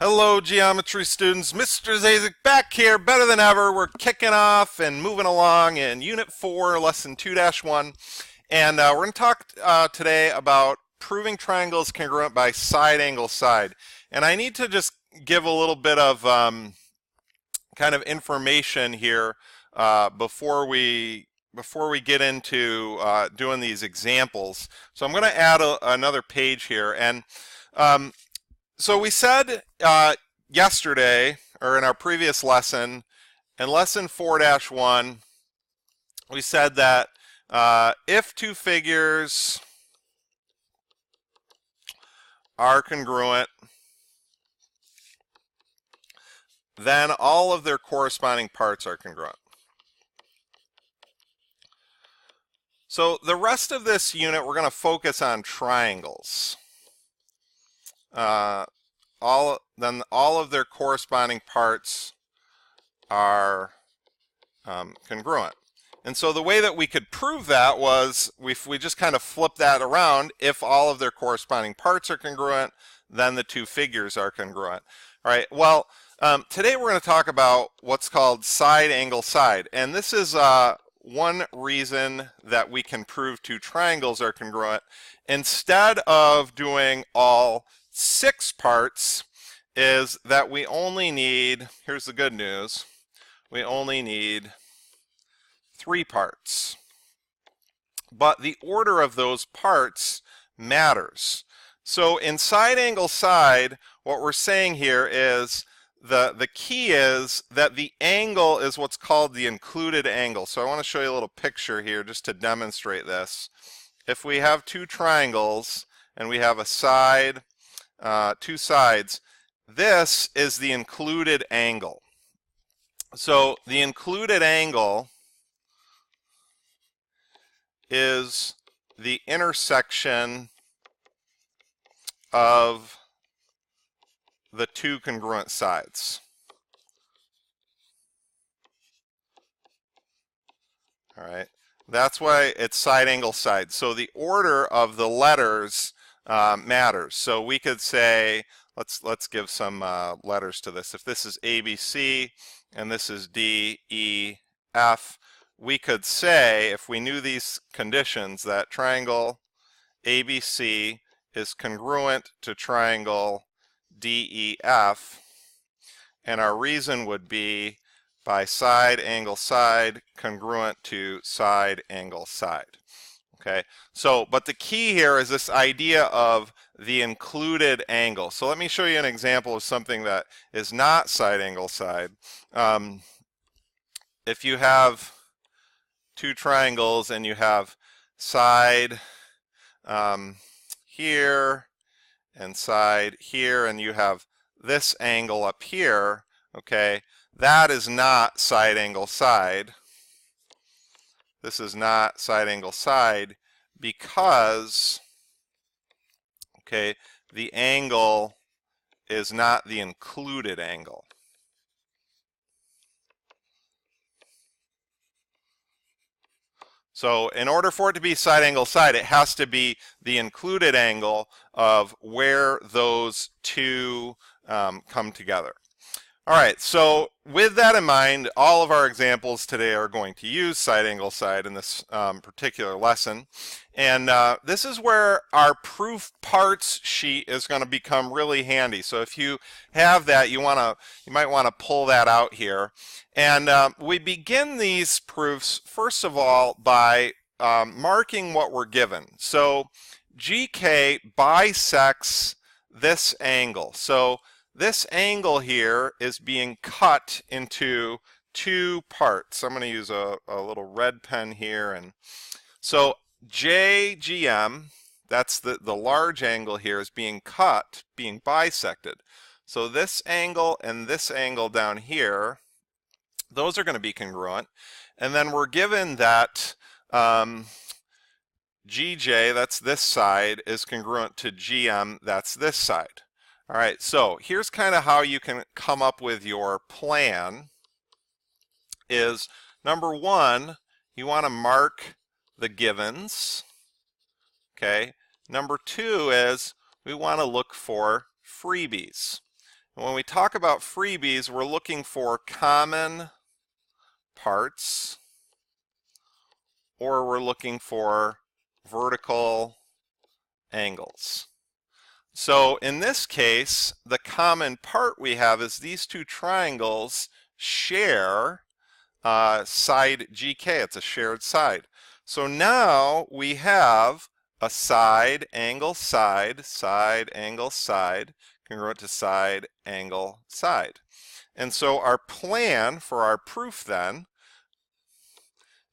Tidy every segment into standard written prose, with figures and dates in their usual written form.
Hello, geometry students. Mr. Zacek back here, better than ever. We're kicking off and moving along in Unit 4, Lesson 2-1. And we're going to talk today about proving triangles congruent by side angle side. And I need to just give a little bit of kind of information here before we get into doing these examples. So I'm going to add another page here. And so we said yesterday, or in our previous lesson, in lesson 4-1, we said that if two figures are congruent, then all of their corresponding parts are congruent. So the rest of this unit, we're going to focus on triangles. All of their corresponding parts are congruent. And so the way that we could prove that was we just kind of flip that around. If all of their corresponding parts are congruent, then the two figures are congruent. All right, well, today we're going to talk about what's called side angle side. And this is one reason that we can prove two triangles are congruent. Instead of doing all 6 parts, is that we only need, here's the good news, we only need 3 parts. But the order of those parts matters. So in side angle side, what we're saying here is the key is that the angle is what's called the included angle. So I want to show you a little picture here just to demonstrate this. If we have 2 triangles and we have a side, 2 sides, this is the included angle. So the included angle is the intersection of the 2 congruent sides. All right, that's why it's side angle side. So the order of the letters matters. So we could say, let's give some letters to this. If this is ABC and this is D, E, F, we could say, if we knew these conditions, that triangle ABC is congruent to triangle DEF, and our reason would be by side angle side congruent to side angle side. Okay, so but the key here is this idea of the included angle. So let me show you an example of something that is not side angle side. If you have 2 triangles and you have side here and side here, and you have this angle up here, okay, that is not side angle side. This is not side angle side because, okay, the angle is not the included angle. So in order for it to be side angle side, it has to be the included angle of where those 2 come together. All right, so with that in mind, all of our examples today are going to use side angle side in this particular lesson. And this is where our proof parts sheet is going to become really handy. So if you have that, you might want to pull that out here. And we begin these proofs, first of all, by marking what we're given. So GK bisects this angle. So this angle here is being cut into 2 parts. I'm going to use a little red pen here. And so JGM, that's the large angle here, is being cut, being bisected. So this angle and this angle down here, those are going to be congruent. And then we're given that GJ, that's this side, is congruent to GM, that's this side. All right, so here's kind of how you can come up with your plan. Is number 1, you want to mark the givens. Okay. Number 2 is we want to look for freebies. And when we talk about freebies, we're looking for common parts, or we're looking for vertical angles. So in this case, the common part we have is these two triangles share side GK. It's a shared side. So now we have a side, angle, side, side, angle, side, congruent to side, angle, side. And so our plan for our proof then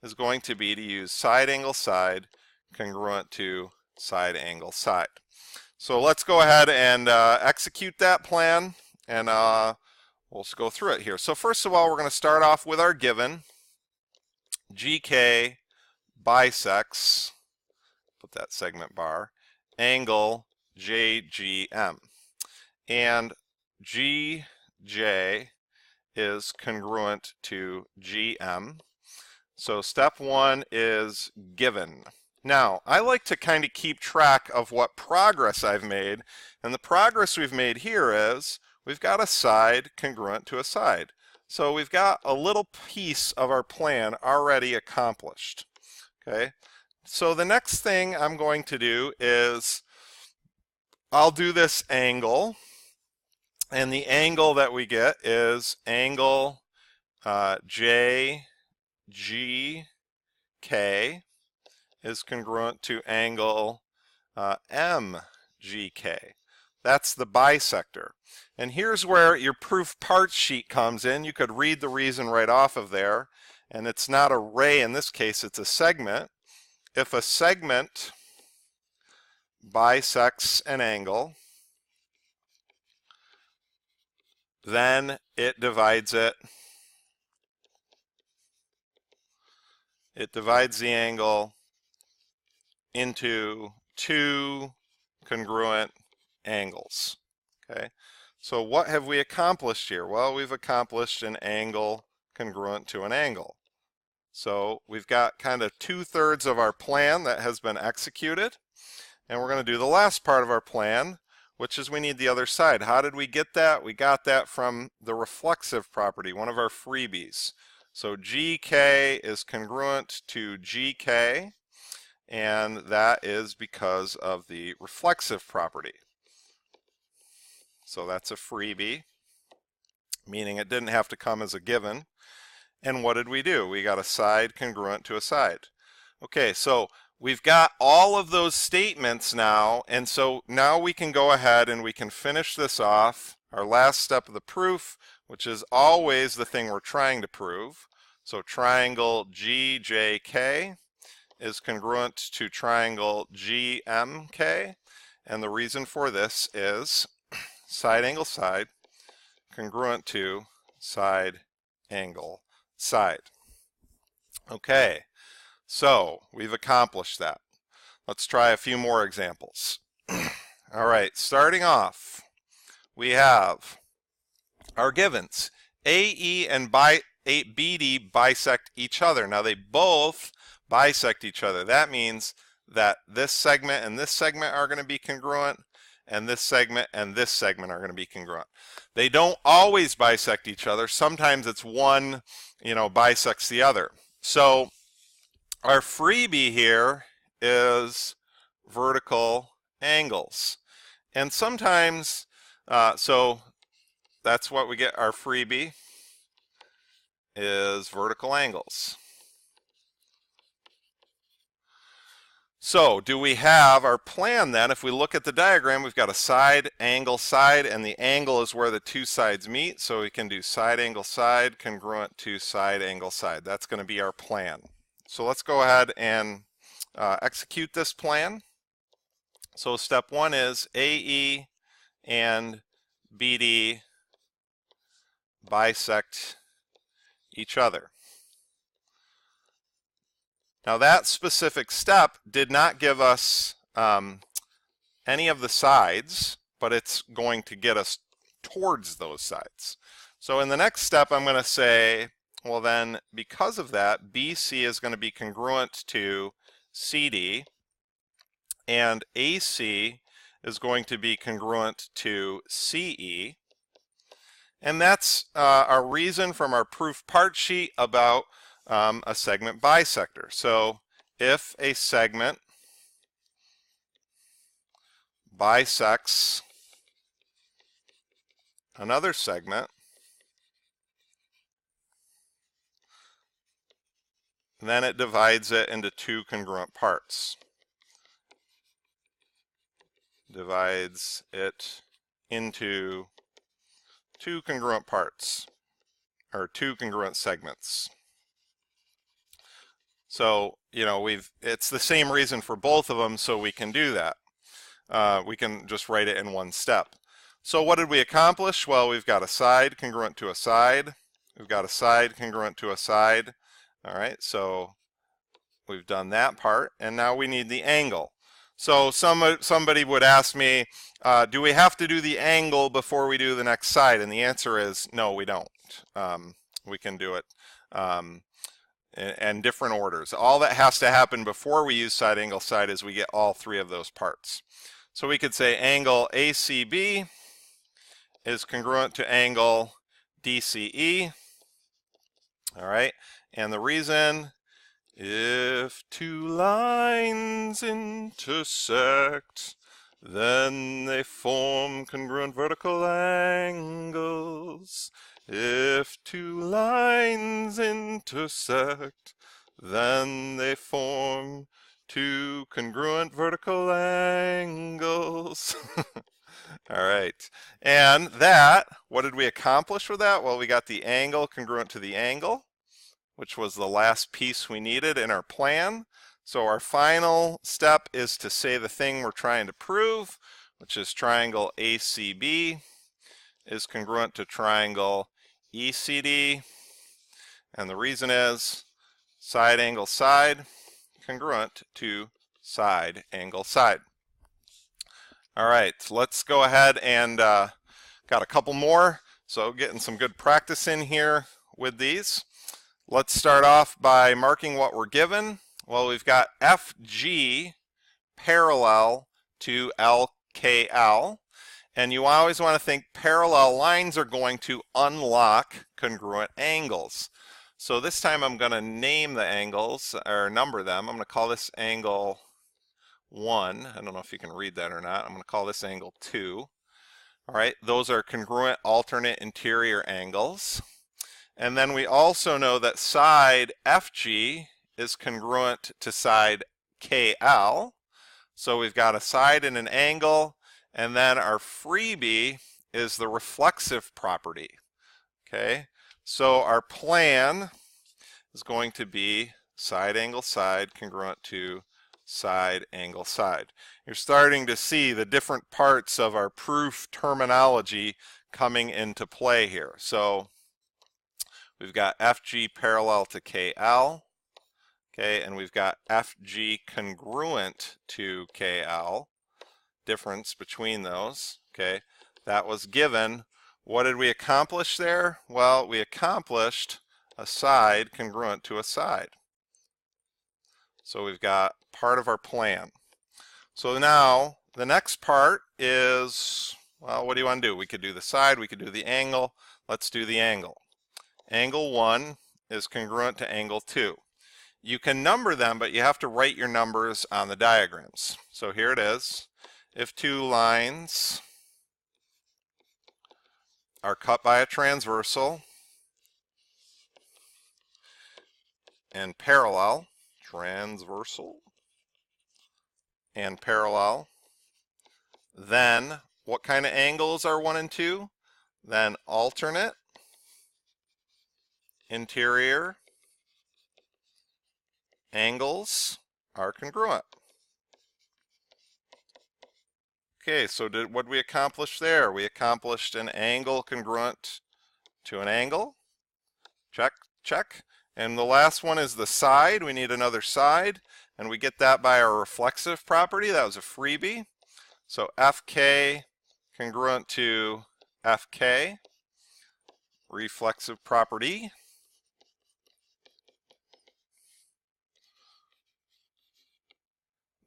is going to be to use side, angle, side, congruent to side, angle, side. So let's go ahead and execute that plan, and we'll just go through it here. So first of all, we're going to start off with our given. GK bisects, put that segment bar, angle JGM. And GJ is congruent to GM. So step one is given. Now, I like to kind of keep track of what progress I've made, and the progress we've made here is we've got a side congruent to a side. So we've got a little piece of our plan already accomplished. Okay, so the next thing I'm going to do is I'll do this angle, and the angle that we get is angle JGK is congruent to angle MGK. That's the bisector. And here's where your proof parts sheet comes in. You could read the reason right off of there. And it's not a ray in this case, it's a segment. If a segment bisects an angle, then it divides it. It divides the angle into two congruent angles. Okay, so what have we accomplished here? Well, we've accomplished an angle congruent to an angle. So we've got kind of 2/3 of our plan that has been executed, and we're going to do the last part of our plan, which is we need the other side. How did we get that? We got that from the reflexive property, one of our freebies. So GK is congruent to GK, and that is because of the reflexive property. So that's a freebie, meaning it didn't have to come as a given. And what did we do? We got a side congruent to a side. Okay, so we've got all of those statements now, and so now we can go ahead and we can finish this off, our last step of the proof, which is always the thing we're trying to prove. So triangle GJK is congruent to triangle GMK, and the reason for this is side angle side congruent to side angle side. Okay, so we've accomplished that. Let's try a few more examples. All right, starting off, we have our givens. AE and BD bisect each other. Now they both bisect each other. That means that this segment and this segment are going to be congruent, and this segment and this segment are going to be congruent. They don't always bisect each other. Sometimes it's one, bisects the other. So our freebie here is vertical angles. And sometimes, so that's what we get. Our freebie is vertical angles. So do we have our plan then? If we look at the diagram, we've got a side, angle, side, and the angle is where the two sides meet. So we can do side, angle, side, congruent to side, angle, side. That's going to be our plan. So let's go ahead and execute this plan. So step one is AE and BD bisect each other. Now that specific step did not give us any of the sides, but it's going to get us towards those sides. So in the next step, I'm going to say, well then, because of that, BC is going to be congruent to CD, and AC is going to be congruent to CE. And that's our reason from our proof part sheet about a segment bisector. So if a segment bisects another segment, then it divides it into two congruent parts. Divides it into two congruent parts, or two congruent segments. So, you know, it's the same reason for both of them, so we can do that. We can just write it in one step. So what did we accomplish? Well, we've got a side congruent to a side. We've got a side congruent to a side. All right, so we've done that part, and now we need the angle. So somebody would ask me, do we have to do the angle before we do the next side? And the answer is no, we don't. We can do it in different orders. All that has to happen before we use side angle side is we get all three of those parts. So we could say angle ACB is congruent to angle DCE. All right, and the reason, if two lines intersect, then they form congruent vertical angles. If two lines intersect, then they form two congruent vertical angles. All right, and that, what did we accomplish with that? Well, we got the angle congruent to the angle, which was the last piece we needed in our plan. So our final step is to say the thing we're trying to prove, which is triangle ACB is congruent to triangle ECD, and the reason is side angle side congruent to side angle side. All right, let's go ahead and got a couple more, so getting some good practice in here with these. Let's start off by marking what we're given. Well, we've got FG parallel to LKL, and you always want to think parallel lines are going to unlock congruent angles. So this time I'm going to name the angles, or number them. I'm going to call this angle 1. I don't know if you can read that or not. I'm going to call this angle 2. All right, those are congruent alternate interior angles. And then we also know that side FG is congruent to side KL. So we've got a side and an angle, and then our freebie is the reflexive property. Okay, so our plan is going to be side angle side congruent to side angle side. You're starting to see the different parts of our proof terminology coming into play here. So we've got FG parallel to KL, okay, and we've got FG congruent to KL, difference between those, okay. That was given. What did we accomplish there? Well, we accomplished a side congruent to a side. So we've got part of our plan. So now the next part is, well, what do you want to do? We could do the side, we could do the angle. Let's do the angle. Angle 1 is congruent to angle 2. You can number them, but you have to write your numbers on the diagrams. So here it is. If two lines are cut by a transversal and parallel, transversal and parallel, then what kind of angles are 1 and 2? Then alternate interior angles are congruent. Okay, so what did we accomplish there? We accomplished an angle congruent to an angle. Check, check. And the last one is the side. We need another side, and we get that by our reflexive property. That was a freebie. So FK congruent to FK, reflexive property.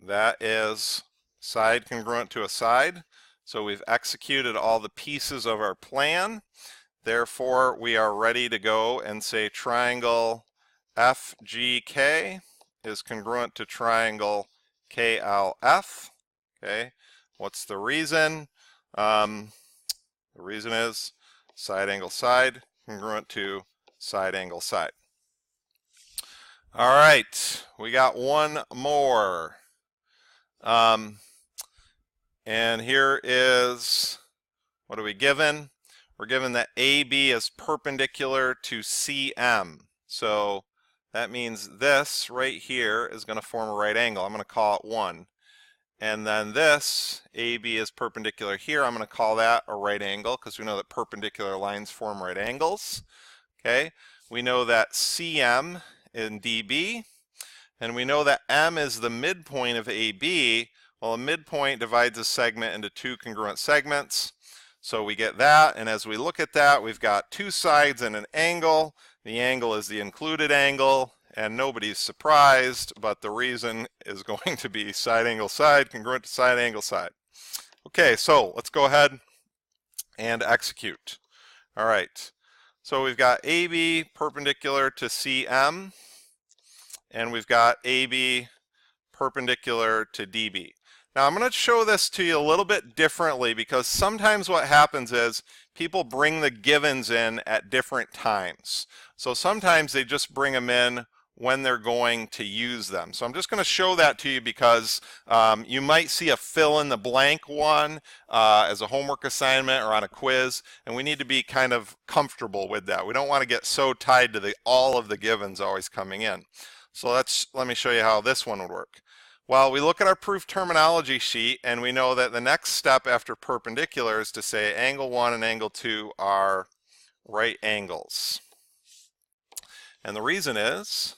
That is side congruent to a side. So we've executed all the pieces of our plan. Therefore, we are ready to go and say triangle FGK is congruent to triangle KLF. Okay, what's the reason? The reason is side angle side congruent to side angle side. All right, we got one more. And here is, what are we given? We're given that AB is perpendicular to CM. So that means this right here is going to form a right angle. I'm going to call it 1. And then this, AB is perpendicular here. I'm going to call that a right angle because we know that perpendicular lines form right angles. Okay, we know that CM in DB, and we know that M is the midpoint of AB. Well, a midpoint divides a segment into two congruent segments. So we get that, and as we look at that, we've got two sides and an angle. The angle is the included angle, and nobody's surprised, but the reason is going to be side angle side congruent to side angle side. Okay, so let's go ahead and execute. All right, so we've got AB perpendicular to CM, and we've got AB perpendicular to DB. Now I'm going to show this to you a little bit differently because sometimes what happens is people bring the givens in at different times. So sometimes they just bring them in when they're going to use them. So I'm just going to show that to you because you might see a fill in the blank one as a homework assignment or on a quiz, and we need to be kind of comfortable with that. We don't want to get so tied to all of the givens always coming in. So let me show you how this one would work. Well, we look at our proof terminology sheet and we know that the next step after perpendicular is to say angle 1 and angle 2 are right angles. And the reason is,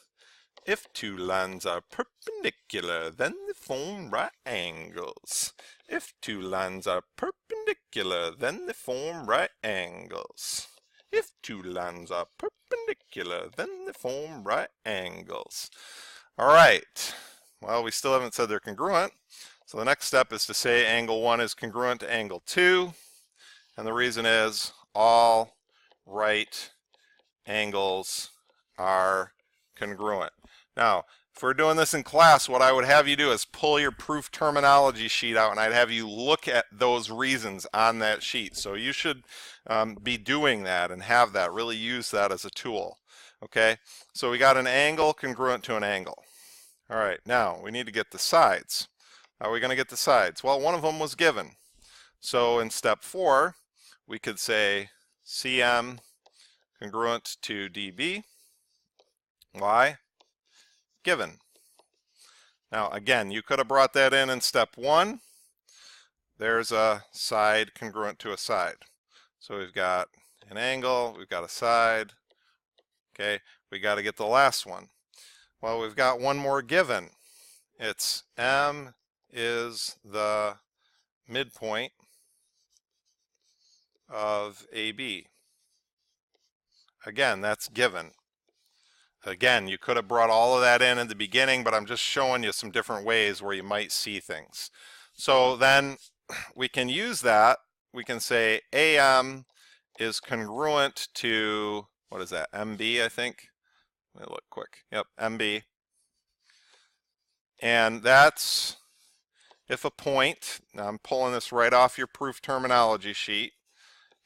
if two lines are perpendicular, then they form right angles. If two lines are perpendicular, then they form right angles. If two lines are perpendicular, then they form right angles. All right. Well, we still haven't said they're congruent. So the next step is to say angle 1 is congruent to angle 2. And the reason is all right angles are congruent. Now, if we're doing this in class, what I would have you do is pull your proof terminology sheet out and I'd have you look at those reasons on that sheet. So you should be doing that and have that, really use that as a tool. Okay, so we got an angle congruent to an angle. All right, now we need to get the sides. How are we going to get the sides? Well, one of them was given. So in step 4, we could say CM congruent to DB. Why? Given. Now again, you could have brought that in step 1. There's a side congruent to a side. So we've got an angle, we've got a side. Okay, we got to get the last one. Well, we've got one more given. It's M is the midpoint of AB. Again, that's given. Again, you could have brought all of that in at the beginning, but I'm just showing you some different ways where you might see things. So then we can use that. We can say AM is congruent to, what is that, MB, I think? Let me look quick. Yep, MB. And that's if a point, now I'm pulling this right off your proof terminology sheet,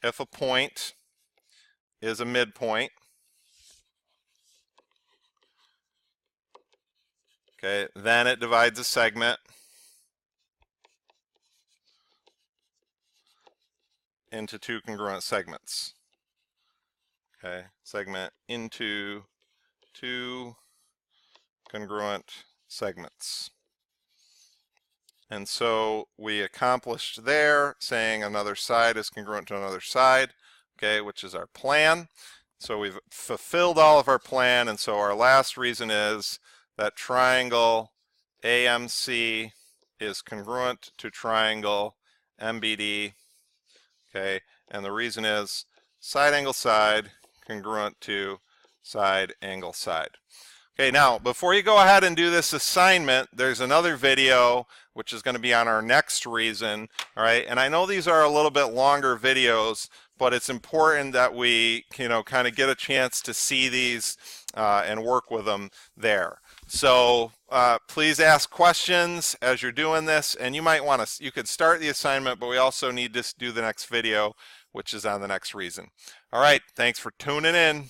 if a point is a midpoint, okay, then it divides a segment into two congruent segments. Okay, segment into two congruent segments. And so we accomplished there saying another side is congruent to another side, okay, which is our plan. So we've fulfilled all of our plan, and so our last reason is that triangle AMC is congruent to triangle MBD, okay, and the reason is side angle side congruent to side angle side. Okay, now before you go ahead and do this assignment, there's another video which is going to be on our next reason, all right? And I know these are a little bit longer videos, but it's important that we, kind of get a chance to see these and work with them there. So please ask questions as you're doing this, and you might want to, you could start the assignment, but we also need to do the next video, which is on the next reason. All right, thanks for tuning in.